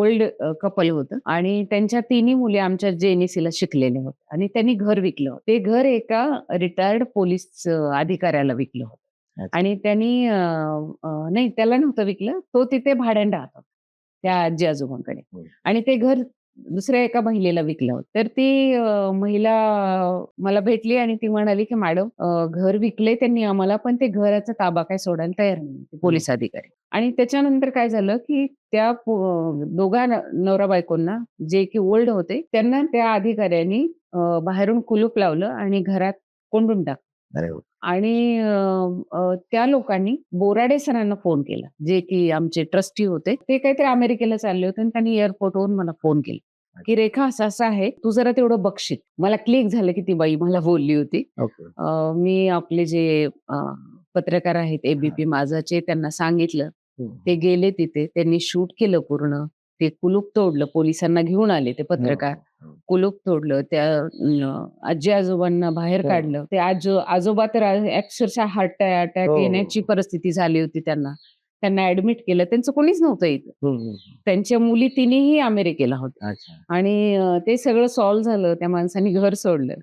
Old couple होतं आणि त्यांच्या तिन्ही मुली आमच्या जेएनसीला शिकलेल्या होत्या आणि त्यांनी घर विकलं होतं. ते घर एका रिटायर्ड पोलीस अधिकाऱ्याला विकलं होतं. अच्छा. आणि त्यांनी नाही त्याला नव्हतं विकलं. तो तिथे भाड्याने राहत होता, त्या आजी-आजोबांकडे. हं. आणि ते घर दुसऱ्या एका महिलेला विकलं होतं. तर ती महिला मला भेटली आणि ती म्हणाली, की "मॅडम घर विकलंय त्यांनी आम्हाला, पण ते घराचा ताबा काही सोडायला तयार नाही." ते पोलीस अधिकारी. आणि त्याच्यानंतर काय झालं, की त्या दोघा नवरा-बायकोंना जे की ओल्ड होते, त्यांना त्या अधिकाऱ्यांनी बाहेरून कुलूप लावलं आणि घरात कोंडून टाकलं. अरे वाह! आणि त्या लोकांनी बोराडे सरांना फोन केला, जे की आमचे ट्रस्टी होते. ते काहीतरी अमेरिकेला चालले होते आणि त्यांनी एअरपोर्टवरून मला फोन केला, की "रेखा असं-असं आहे, तू जरा तेवढं बघशील." मला क्लिक झालं, की ती बाई मला बोलली होती. ओके. मी आपले जे पत्रकार आहेत हां. एबीपी माझाचे त्यांना सांगितलं. हं. ते गेले तिथे. त्यांनी शूट केलं पूर्ण. ते कुलूप तोडलं. पोलिसांना घेऊन आले ते हो, पत्रकार. हो, हो. कुलूप तोडलं. त्या आजी-आजोबांना बाहेर हो. काढलं. ते आजोबा तर अक्षरशः हार्ट हो, अटॅक हो, येण्याची हो. परिस्थिती झाली होती त्यांना. त्यांना ॲडमिट केलं. त्यांचं कोणीच नव्हतं इथं. हं, हं, हं. त्यांच्या मुली तिन्हीही अमेरिकेला होत्या. अच्छा. आणि ते सगळं सॉल्व्ह झालं. त्या माणसाने घर सोडलं.